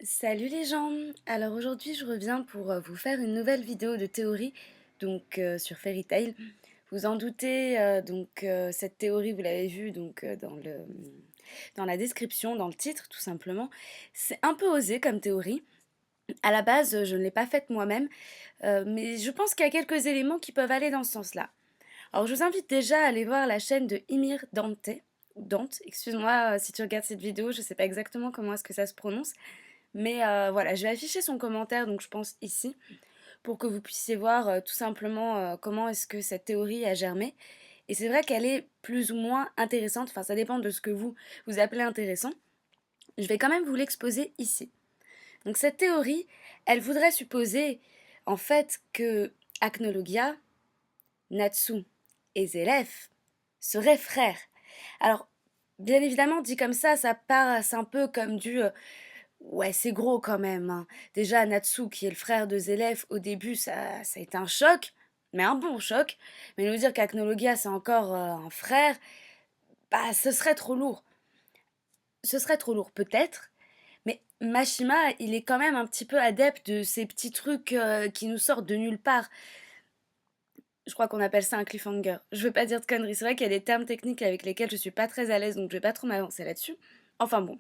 Salut les gens! Alors aujourd'hui je reviens pour vous faire une nouvelle vidéo de théorie sur Fairy Tail. Vous en doutez, cette théorie vous l'avez vue dans la description, dans le titre tout simplement. C'est un peu osé comme théorie. À la base je ne l'ai pas faite moi-même, mais je pense qu'il y a quelques éléments qui peuvent aller dans ce sens-là. Alors je vous invite déjà à aller voir la chaîne de Ymir Dante, ou Dante, excuse-moi si tu regardes cette vidéo, je ne sais pas exactement comment est-ce que ça se prononce. Mais voilà, je vais afficher son commentaire, donc je pense ici, pour que vous puissiez voir tout simplement comment est-ce que cette théorie a germé. Et c'est vrai qu'elle est plus ou moins intéressante, enfin ça dépend de ce que vous appelez intéressant. Je vais quand même vous l'exposer ici. Donc cette théorie, elle voudrait supposer en fait que Acnologia, Natsu et Zélef seraient frères. Alors, bien évidemment, dit comme ça passe un peu comme ouais, c'est gros quand même, hein. Déjà, Natsu, qui est le frère de Zélef, au début, ça a été un choc, mais un bon choc. Mais nous dire qu'Acnologia, c'est encore un frère, bah, ce serait trop lourd. Ce serait trop lourd, peut-être. Mais Mashima, il est quand même un petit peu adepte de ces petits trucs qui nous sortent de nulle part. Je crois qu'on appelle ça un cliffhanger. Je veux pas dire de conneries. C'est vrai qu'il y a des termes techniques avec lesquels je suis pas très à l'aise, donc je vais pas trop m'avancer là-dessus. Enfin bon.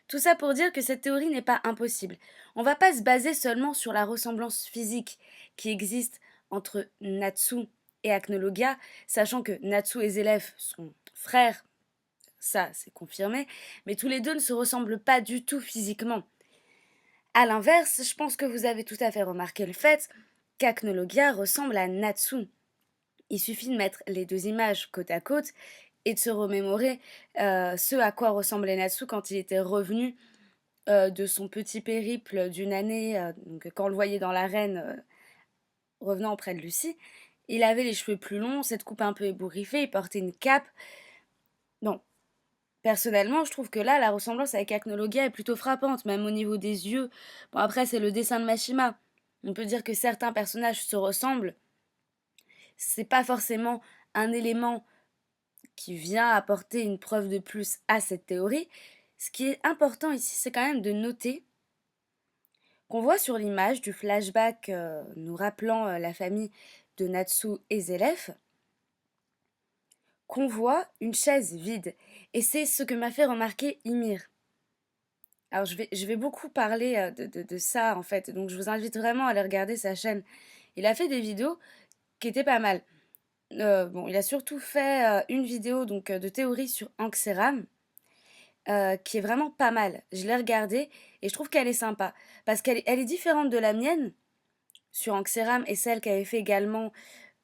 Tout ça pour dire que cette théorie n'est pas impossible. On va pas se baser seulement sur la ressemblance physique qui existe entre Natsu et Acnologia, sachant que Natsu et Zélef sont frères, ça c'est confirmé, mais tous les deux ne se ressemblent pas du tout physiquement. A l'inverse, je pense que vous avez tout à fait remarqué le fait qu'Acnologia ressemble à Natsu. Il suffit de mettre les deux images côte à côte et de se remémorer ce à quoi ressemblait Natsu quand il était revenu de son petit périple d'une année, donc quand on le voyait dans l'arène revenant auprès de Lucie, il avait les cheveux plus longs, cette coupe un peu ébouriffée, il portait une cape. Bon, personnellement, je trouve que là, la ressemblance avec Acnologia est plutôt frappante, même au niveau des yeux. Bon, après, c'est le dessin de Mashima. On peut dire que certains personnages se ressemblent. C'est pas forcément un élément qui vient apporter une preuve de plus à cette théorie. Ce qui est important ici, c'est quand même de noter qu'on voit sur l'image du flashback nous rappelant la famille de Natsu et Zélef, qu'on voit une chaise vide. Et c'est ce que m'a fait remarquer Ymir. Alors je vais beaucoup parler de ça en fait, donc je vous invite vraiment à aller regarder sa chaîne. Il a fait des vidéos qui étaient pas mal. Bon, il a surtout fait une vidéo de théorie sur Anxeram, qui est vraiment pas mal. Je l'ai regardée et je trouve qu'elle est sympa, parce elle est différente de la mienne, sur Anxeram et celle qu'avait fait également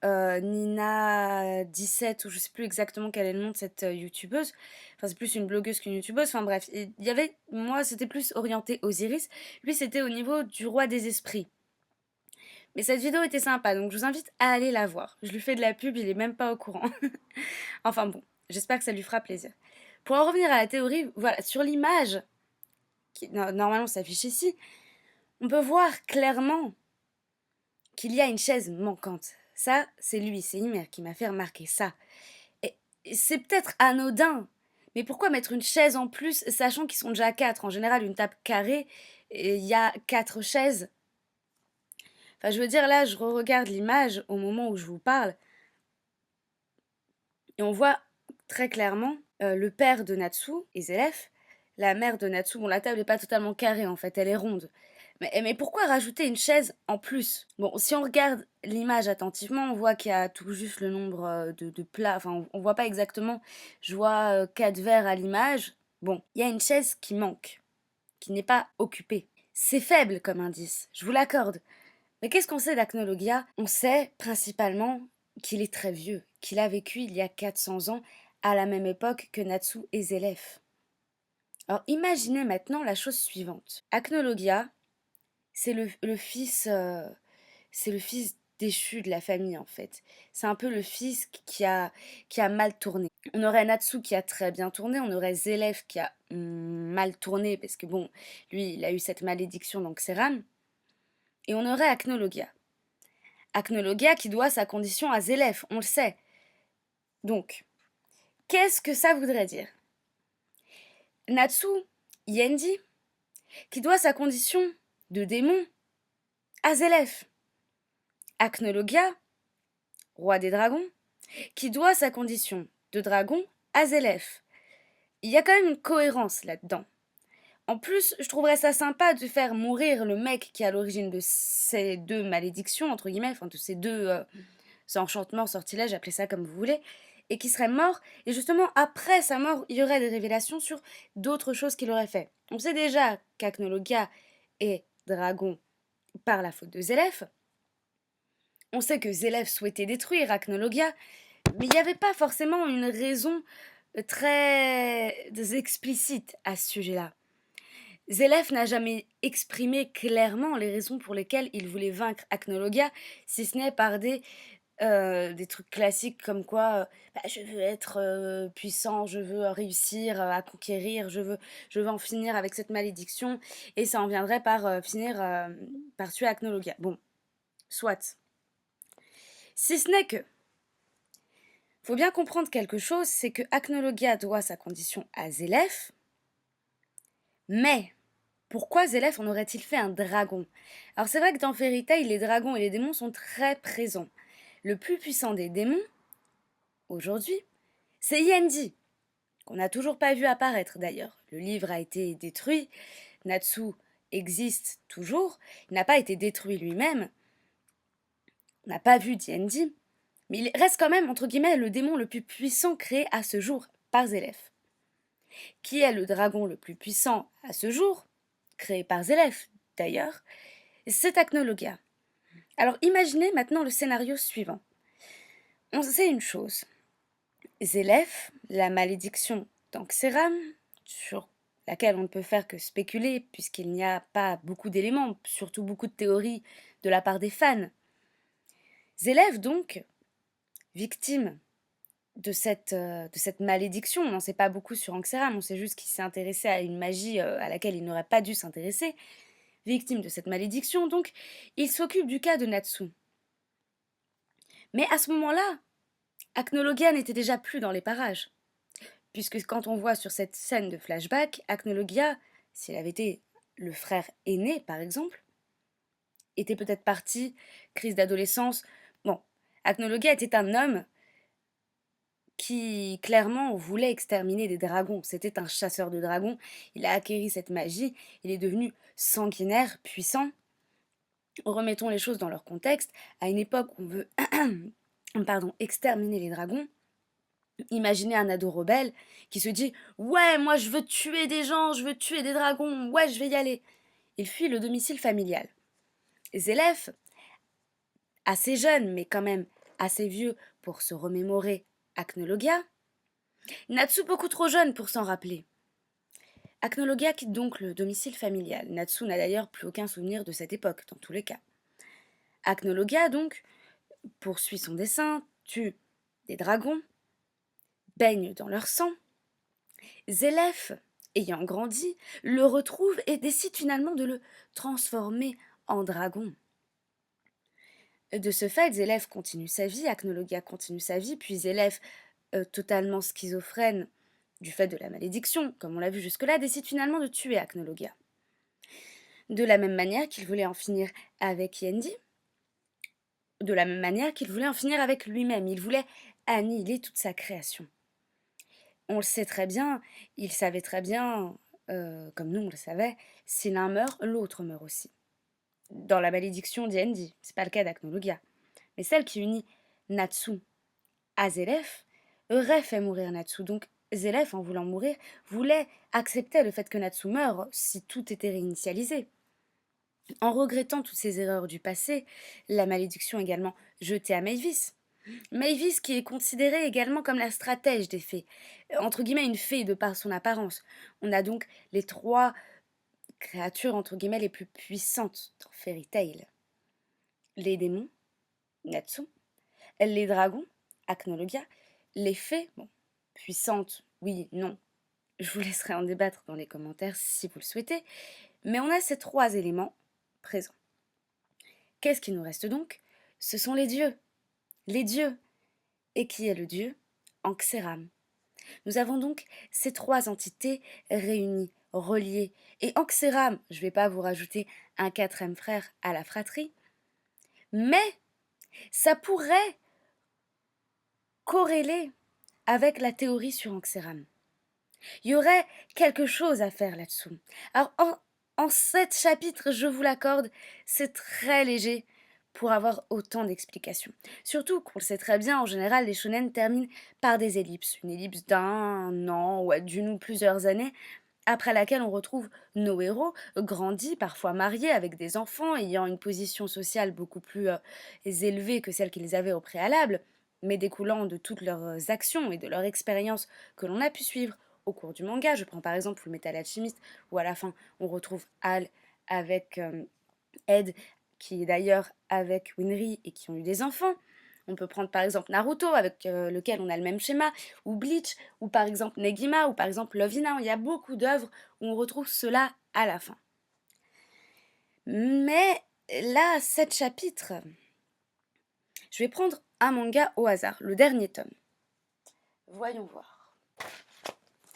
Nina17 ou je sais plus exactement quel est le nom de cette youtubeuse. Enfin, c'est plus une blogueuse qu'une youtubeuse. Enfin bref, il y avait, moi c'était plus orienté Osiris. Lui c'était au niveau du roi des esprits. Mais cette vidéo était sympa, donc je vous invite à aller la voir. Je lui fais de la pub, il est même pas au courant. Enfin bon, j'espère que ça lui fera plaisir. Pour en revenir à la théorie, voilà, sur l'image, qui normalement s'affiche ici, on peut voir clairement qu'il y a une chaise manquante. Ça, c'est lui, c'est Ymer qui m'a fait remarquer ça. Et c'est peut-être anodin, mais pourquoi mettre une chaise en plus, sachant qu'ils sont déjà quatre? En général, une table carrée, et il y a quatre chaises. Enfin, je veux dire, là, je re-regarde l'image au moment où je vous parle, et on voit très clairement le père de Natsu, Ezelef, la mère de Natsu. Bon, la table n'est pas totalement carrée, en fait, elle est ronde. Mais pourquoi rajouter une chaise en plus? Bon, si on regarde l'image attentivement, on voit qu'il y a tout juste le nombre de plats. Enfin, on voit pas exactement. Je vois 4 verres à l'image. Bon, il y a une chaise qui manque, qui n'est pas occupée. C'est faible comme indice, je vous l'accorde. Mais qu'est-ce qu'on sait d'Acnologia? On sait principalement qu'il est très vieux, qu'il a vécu il y a 400 ans, à la même époque que Natsu et Zélef. Alors imaginez maintenant la chose suivante. Acnologia, c'est c'est le fils déchu de la famille en fait. C'est un peu le fils qui a mal tourné. On aurait Natsu qui a très bien tourné, on aurait Zélef qui a mal tourné parce que bon, lui il a eu cette malédiction donc Seram, et on aurait Acnologia. Acnologia qui doit sa condition à Zélef, on le sait. Donc, qu'est-ce que ça voudrait dire? Natsu, Yendi, qui doit sa condition de démon à Zélef. Acnologia, roi des dragons, qui doit sa condition de dragon à Zélef. Il y a quand même une cohérence là-dedans. En plus, je trouverais ça sympa de faire mourir le mec qui est à l'origine de ces deux malédictions, entre guillemets, enfin de ces deux enchantements, sortilèges, appelez ça comme vous voulez, et qui serait mort, et justement après sa mort, il y aurait des révélations sur d'autres choses qu'il aurait fait. On sait déjà qu'Acnologia est dragon par la faute de Zélef. On sait que Zélef souhaitait détruire Acnologia, mais il n'y avait pas forcément une raison très explicite à ce sujet-là. Zélef n'a jamais exprimé clairement les raisons pour lesquelles il voulait vaincre Acnologia, si ce n'est par des trucs classiques comme quoi bah, je veux être puissant, je veux réussir à conquérir, je veux en finir avec cette malédiction, et ça en viendrait par finir par tuer Acnologia. Bon, soit. Si ce n'est que, faut bien comprendre quelque chose, c'est que Acnologia doit sa condition à Zélef, mais pourquoi Zélef en aurait-il fait un dragon? Alors c'est vrai que dans Fairy Tail, les dragons et les démons sont très présents. Le plus puissant des démons, aujourd'hui, c'est Yendi, qu'on n'a toujours pas vu apparaître d'ailleurs. Le livre a été détruit, Natsu existe toujours, il n'a pas été détruit lui-même, on n'a pas vu Yendi, mais il reste quand même, entre guillemets, le démon le plus puissant créé à ce jour par Zélef. Qui est le dragon le plus puissant à ce jour, créé par Zélef d'ailleurs? C'est Acnologia. Alors imaginez maintenant le scénario suivant. On sait une chose. Zélef, la malédiction d'Anxéram, sur laquelle on ne peut faire que spéculer puisqu'il n'y a pas beaucoup d'éléments, surtout beaucoup de théories de la part des fans. Zélef donc, victime de cette malédiction, on n'en sait pas beaucoup sur Anxéram, on sait juste qu'il s'est intéressé à une magie à laquelle il n'aurait pas dû s'intéresser, victime de cette malédiction, donc il s'occupe du cas de Natsu. Mais à ce moment-là, Acnologia n'était déjà plus dans les parages. Puisque quand on voit sur cette scène de flashback, Acnologia, s'il avait été le frère aîné par exemple, était peut-être parti, crise d'adolescence. Bon, Acnologia était un homme qui clairement voulait exterminer des dragons. C'était un chasseur de dragons, il a acquéri cette magie, il est devenu sanguinaire, puissant. Remettons les choses dans leur contexte, à une époque où on veut exterminer les dragons. Imaginez un ado rebelle qui se dit « Ouais, moi je veux tuer des gens, je veux tuer des dragons, ouais, je vais y aller ». Il fuit le domicile familial. Zélef, assez jeune mais quand même assez vieux pour se remémorer Acnologia, Natsu beaucoup trop jeune pour s'en rappeler. Acnologia quitte donc le domicile familial. Natsu n'a d'ailleurs plus aucun souvenir de cette époque, dans tous les cas. Acnologia donc poursuit son dessein, tue des dragons, baigne dans leur sang. Zélef, ayant grandi, le retrouve et décide finalement de le transformer en dragon. De ce fait, Zélef continue sa vie, Acnologia continue sa vie, puis Zélef, totalement schizophrène du fait de la malédiction, comme on l'a vu jusque-là, décide finalement de tuer Acnologia. De la même manière qu'il voulait en finir avec Yendi, de la même manière qu'il voulait en finir avec lui-même, il voulait annihiler toute sa création. On le sait très bien, il savait très bien, comme nous on le savait, si l'un meurt, l'autre meurt aussi. Dans la malédiction d'Yendi, c'est pas le cas d'Acnologia. Mais celle qui unit Natsu à Zélef aurait fait mourir Natsu. Donc Zélef, en voulant mourir, voulait accepter le fait que Natsu meure si tout était réinitialisé. En regrettant toutes ces erreurs du passé, la malédiction également jetée à Mavis. Mavis qui est considérée également comme la stratège des fées, entre guillemets une fée de par son apparence. On a donc les trois créatures entre guillemets les plus puissantes dans Fairy Tail. Les démons, Natsu, les dragons, Acnologia, les fées, bon, puissantes, oui, non, je vous laisserai en débattre dans les commentaires si vous le souhaitez, mais on a ces trois éléments présents. Qu'est-ce qui nous reste donc? Ce sont les dieux. Les dieux. Et qui est le dieu? Anxéram. Nous avons donc ces trois entités réunies reliés. Et Anxéram, je vais pas vous rajouter un quatrième frère à la fratrie, mais ça pourrait corréler avec la théorie sur Anxéram. Il y aurait quelque chose à faire là-dessous. Alors, en 7 chapitres, je vous l'accorde, c'est très léger pour avoir autant d'explications. Surtout qu'on le sait très bien, en général, les shonen terminent par des ellipses. Une ellipse d'un an ou d'une ou plusieurs années, après laquelle on retrouve nos héros, grandis, parfois mariés, avec des enfants, ayant une position sociale beaucoup plus élevée que celle qu'ils avaient au préalable, mais découlant de toutes leurs actions et de leur expérience que l'on a pu suivre au cours du manga. Je prends par exemple Fullmetal Alchemist, où à la fin on retrouve Hal avec Ed, qui est d'ailleurs avec Winry et qui ont eu des enfants. On peut prendre par exemple Naruto, avec lequel on a le même schéma, ou Bleach, ou par exemple Negima, ou par exemple Love in Now. Il y a beaucoup d'œuvres où on retrouve cela à la fin. Mais là, 7 chapitres, je vais prendre un manga au hasard, le dernier tome. Voyons voir.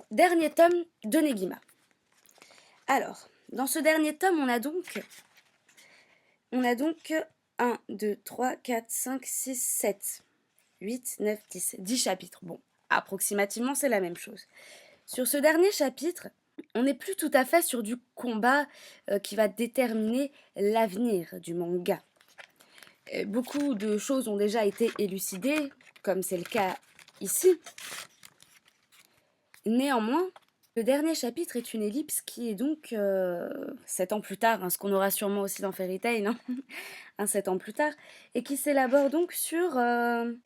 Dernier tome de Negima. Alors, dans ce dernier tome, on a donc 1, 2, 3, 4, 5, 6, 7, 8, 9, 10 chapitres. Bon, approximativement, c'est la même chose. Sur ce dernier chapitre, on n'est plus tout à fait sur du combat qui va déterminer l'avenir du manga. Beaucoup de choses ont déjà été élucidées, comme c'est le cas ici. Néanmoins, le dernier chapitre est une ellipse qui est donc 7 ans plus tard, ce qu'on aura sûrement aussi dans Fairy Tail, 7 ans plus tard, et qui s'élabore donc sur 2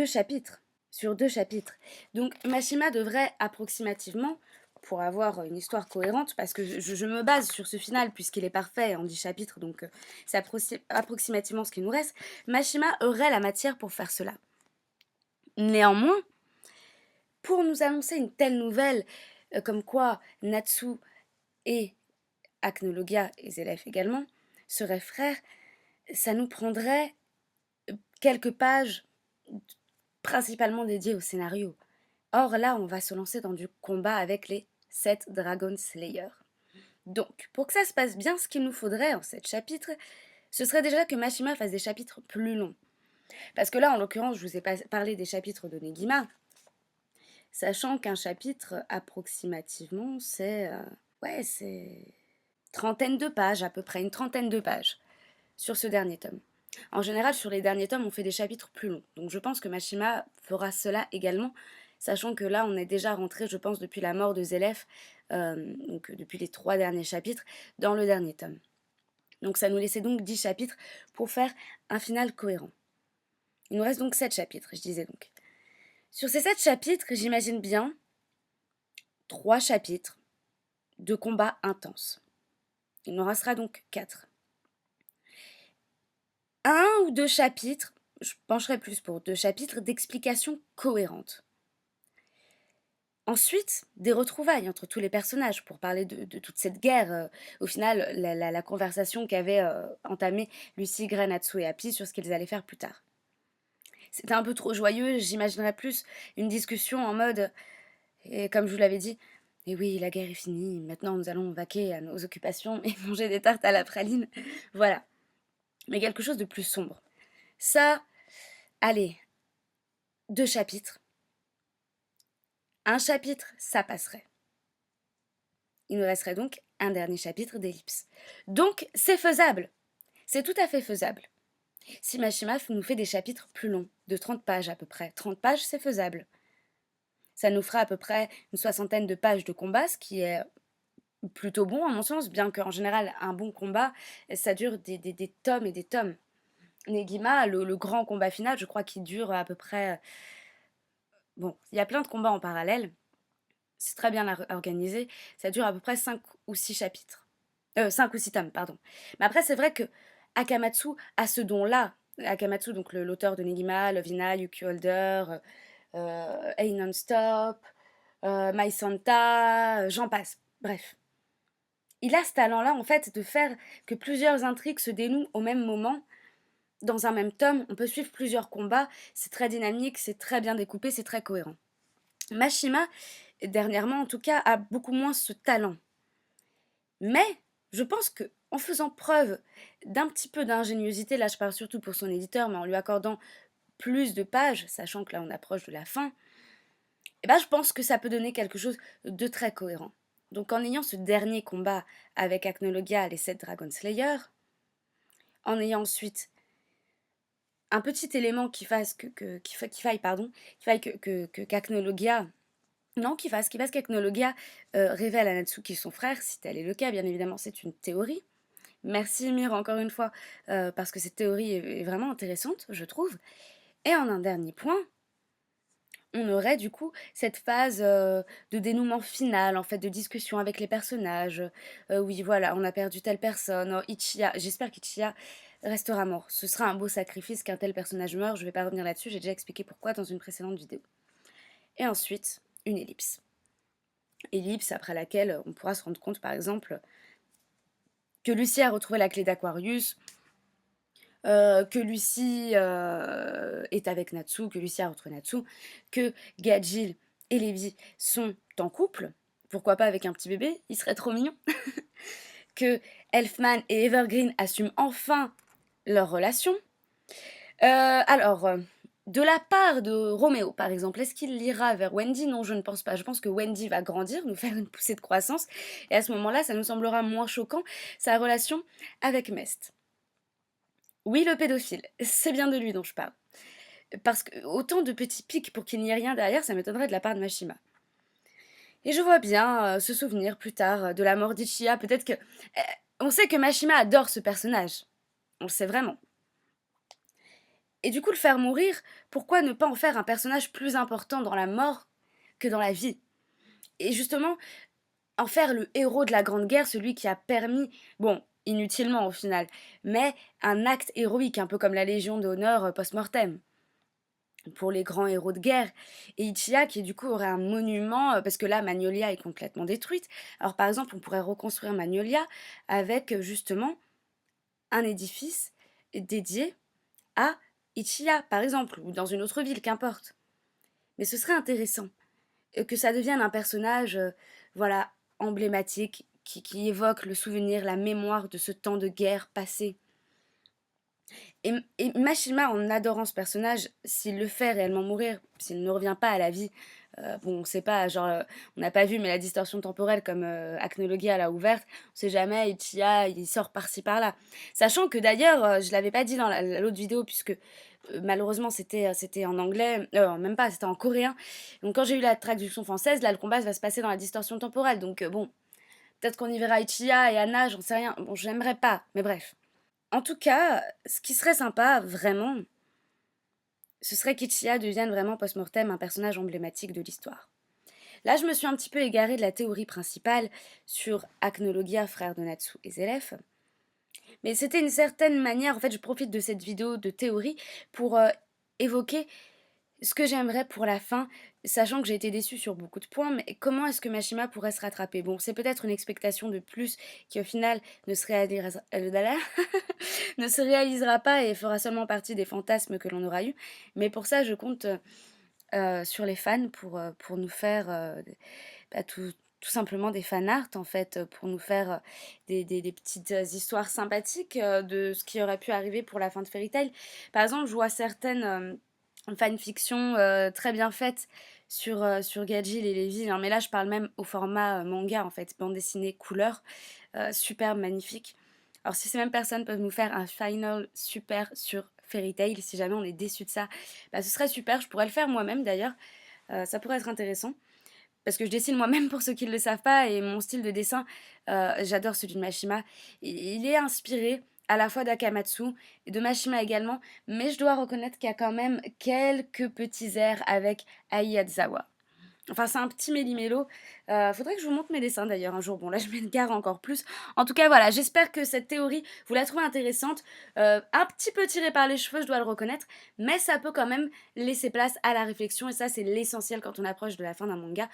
chapitres. Sur 2 chapitres. Donc Mashima devrait approximativement, pour avoir une histoire cohérente, parce que je me base sur ce final puisqu'il est parfait en 10 chapitres, donc c'est approximativement ce qui nous reste, Mashima aurait la matière pour faire cela. Néanmoins, pour nous annoncer une telle nouvelle, comme quoi Natsu et Acnologia, et Zelef également, seraient frères, ça nous prendrait quelques pages principalement dédiées au scénario. Or là, on va se lancer dans du combat avec les 7 Dragon Slayers. Donc, pour que ça se passe bien, ce qu'il nous faudrait en 7 chapitres, ce serait déjà que Mashima fasse des chapitres plus longs. Parce que là, en l'occurrence, je vous ai parlé des chapitres de Negima, sachant qu'un chapitre, approximativement, c'est trentaine de pages, à peu près, une trentaine de pages, sur ce dernier tome. En général, sur les derniers tomes, on fait des chapitres plus longs. Donc je pense que Mashima fera cela également, sachant que là, on est déjà rentré, je pense, depuis la mort de Zelef, donc depuis les 3 derniers chapitres, dans le dernier tome. Donc ça nous laissait donc 10 chapitres pour faire un final cohérent. Il nous reste donc 7 chapitres, je disais donc. Sur ces 7 chapitres, j'imagine bien 3 chapitres de combat intense. Il nous restera donc 4. 1 ou 2 chapitres, je pencherai plus pour 2 chapitres d'explications cohérentes. Ensuite, des retrouvailles entre tous les personnages pour parler de toute cette guerre. Au final, la conversation qu'avaient entamée Lucy, Gray, Natsu et Happy sur ce qu'ils allaient faire plus tard. C'était un peu trop joyeux, j'imaginerais plus une discussion en mode, et comme je vous l'avais dit, et oui, la guerre est finie, maintenant nous allons vaquer à nos occupations et manger des tartes à la praline. Voilà. Mais quelque chose de plus sombre. Ça, allez, 2 chapitres. Un chapitre, ça passerait. Il nous resterait donc un dernier chapitre d'ellipse. Donc, c'est faisable. C'est tout à fait faisable. Si Mashima nous fait des chapitres plus longs, de 30 pages à peu près. 30 pages, c'est faisable. Ça nous fera à peu près une 60aine de pages de combat, ce qui est plutôt bon à mon sens, bien qu'en général, un bon combat, ça dure des tomes et des tomes. Negima, le grand combat final, je crois qu'il dure à peu près... Bon, il y a plein de combats en parallèle. C'est très bien organisé. Ça dure à peu près 5 ou 6 chapitres. 5 ou 6 tomes, pardon. Mais après, c'est vrai que Akamatsu a ce don-là. Akamatsu, donc l'auteur de Negima, Lovina, Yuki Holder, Hey Non-Stop, My Santa, j'en passe. Bref. Il a ce talent-là, en fait, de faire que plusieurs intrigues se dénouent au même moment. Dans un même tome, on peut suivre plusieurs combats. C'est très dynamique, c'est très bien découpé, c'est très cohérent. Mashima dernièrement en tout cas, a beaucoup moins ce talent. Mais je pense que en faisant preuve d'un petit peu d'ingéniosité, là je parle surtout pour son éditeur, mais en lui accordant plus de pages, sachant que là on approche de la fin, eh ben, je pense que ça peut donner quelque chose de très cohérent. Donc en ayant ce dernier combat avec Acnologia, les 7 Dragon Slayers, en ayant ensuite un petit élément qui fasse qui faille, pardon, qui faille qu'Acnologia, non, qui fasse qu'Acnologia révèle à Natsuki son frère, si tel est le cas, bien évidemment, c'est une théorie. Merci Ymir encore une fois, parce que cette théorie est vraiment intéressante, je trouve. Et en un dernier point, on aurait du coup cette phase de dénouement final, en fait, de discussion avec les personnages. Oui, voilà, on a perdu telle personne. Oh, Ichiya, j'espère qu'Ichiya restera mort. Ce sera un beau sacrifice qu'un tel personnage meure. Je vais pas revenir là-dessus, j'ai déjà expliqué pourquoi dans une précédente vidéo. Et ensuite, une ellipse. Ellipse après laquelle on pourra se rendre compte, par exemple, que Lucy a retrouvé la clé d'Aquarius, que Lucy est avec Natsu, que Lucy a retrouvé Natsu, que Gajil et Levi sont en couple, pourquoi pas avec un petit bébé, il serait trop mignon, que Elfman et Evergreen assument enfin leur relation. De la part de Roméo, par exemple, est-ce qu'il ira vers Wendy? Non, je ne pense pas. Je pense que Wendy va grandir, nous faire une poussée de croissance, et à ce moment-là, ça nous semblera moins choquant, sa relation avec Mest. Oui, le pédophile, c'est bien de lui dont je parle. Parce que autant de petits pics pour qu'il n'y ait rien derrière, ça m'étonnerait de la part de Mashima. Et je vois bien se souvenir plus tard de la mort d'Ichiya. Peut-être que... on sait que Mashima adore ce personnage. On le sait vraiment. Et du coup, le faire mourir, pourquoi ne pas en faire un personnage plus important dans la mort que dans la vie? Et justement, en faire le héros de la Grande Guerre, celui qui a permis, bon, inutilement au final, mais un acte héroïque, un peu comme la Légion d'honneur post-mortem pour les grands héros de guerre. Et Ichiya qui du coup aurait un monument, parce que là Magnolia est complètement détruite. Alors par exemple on pourrait reconstruire Magnolia avec justement un édifice dédié à Ichiya par exemple, ou dans une autre ville, qu'importe. Mais ce serait intéressant que ça devienne un personnage voilà, emblématique, qui évoque le souvenir, la mémoire de ce temps de guerre passé. Et Mashima, en adorant ce personnage, s'il le fait réellement mourir, s'il ne revient pas à la vie, bon, on sait pas, genre, on n'a pas vu, mais la distorsion temporelle comme Acnologia l'a ouverte, on sait jamais, Ichiya, il sort par-ci par-là. Sachant que d'ailleurs, je l'avais pas dit dans l'autre vidéo, puisque malheureusement c'était en anglais, même pas, c'était en coréen. Donc quand j'ai eu la traduction française, là le combat va se passer dans la distorsion temporelle, donc bon, peut-être qu'on y verra Ichiya et Anna, j'en sais rien, bon, j'aimerais pas, mais bref. En tout cas, ce qui serait sympa, vraiment, ce serait qu'Ichiya devienne vraiment post-mortem un personnage emblématique de l'histoire. Là, je me suis un petit peu égarée de la théorie principale sur Acnologia, frère de Natsu et Zélef. Mais c'était une certaine manière, en fait, je profite de cette vidéo de théorie pour évoquer ce que j'aimerais pour la fin, sachant que j'ai été déçue sur beaucoup de points, mais comment est-ce que Mashima pourrait se rattraper? Bon, c'est peut-être une expectation de plus qui au final ne se réalisera, ne se réalisera pas et fera seulement partie des fantasmes que l'on aura eus. Mais pour ça, je compte sur les fans pour nous faire tout simplement des fan art en fait, pour nous faire des petites histoires sympathiques de ce qui aurait pu arriver pour la fin de Fairy Tail. Par exemple, je vois certaines fanfiction très bien faite sur Gajil et Levi, hein, mais là je parle même au format manga en fait, bande dessinée couleur, superbe, magnifique. Alors si ces mêmes personnes peuvent nous faire un final super sur Fairy Tail, si jamais on est déçu de ça, bah, ce serait super, je pourrais le faire moi-même d'ailleurs, ça pourrait être intéressant. Parce que je dessine moi-même pour ceux qui ne le savent pas, et mon style de dessin, j'adore celui de Mashima. Il est inspiré à la fois d'Akamatsu et de Mashima également, mais je dois reconnaître qu'il y a quand même quelques petits airs avec Ai Azawa. Enfin, c'est un petit méli-mélo. Faudrait que je vous montre mes dessins d'ailleurs un jour. Bon, là, je m'égare encore plus. En tout cas, voilà, j'espère que cette théorie, vous la trouvez intéressante. Un petit peu tirée par les cheveux, je dois le reconnaître, mais ça peut quand même laisser place à la réflexion, et ça, c'est l'essentiel quand on approche de la fin d'un manga,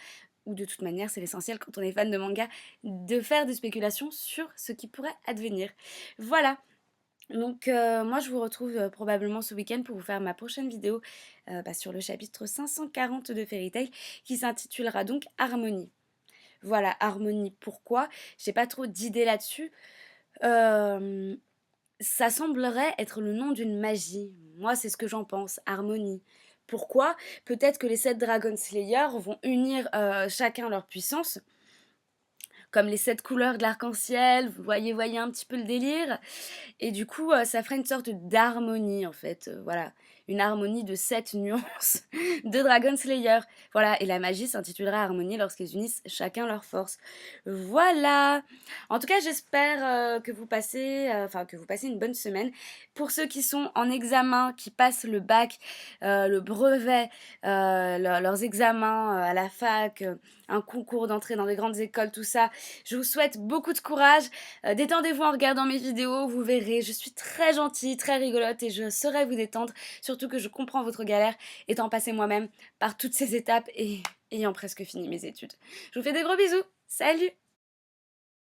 ou de toute manière, c'est l'essentiel quand on est fan de manga, de faire des spéculations sur ce qui pourrait advenir. Voilà. Donc moi je vous retrouve probablement ce week-end pour vous faire ma prochaine vidéo sur le chapitre 540 de Fairy Tail qui s'intitulera donc Harmonie. Voilà, Harmonie, pourquoi? J'ai pas trop d'idées là-dessus. Euh, Ça semblerait être le nom d'une magie. Moi, c'est ce que j'en pense, Harmonie. Pourquoi? Peut-être que les 7 Dragon Slayers vont unir chacun leur puissance, comme les 7 couleurs de l'arc-en-ciel, voyez un petit peu le délire. Et du coup, ça ferait une sorte d'harmonie, en fait, voilà. Une harmonie de 7 nuances de Dragon Slayer. Voilà, et la magie s'intitulera Harmonie lorsqu'ils unissent chacun leur force. Voilà. En tout cas, j'espère que vous passez une bonne semaine. Pour ceux qui sont en examen, qui passent le bac, le brevet, leurs examens à la fac, un concours d'entrée dans des grandes écoles, tout ça, je vous souhaite beaucoup de courage. Détendez-vous en regardant mes vidéos, vous verrez, je suis très gentille, très rigolote et je saurai vous détendre, surtout que je comprends votre galère, étant passée moi-même par toutes ces étapes et ayant presque fini mes études. Je vous fais des gros bisous, salut!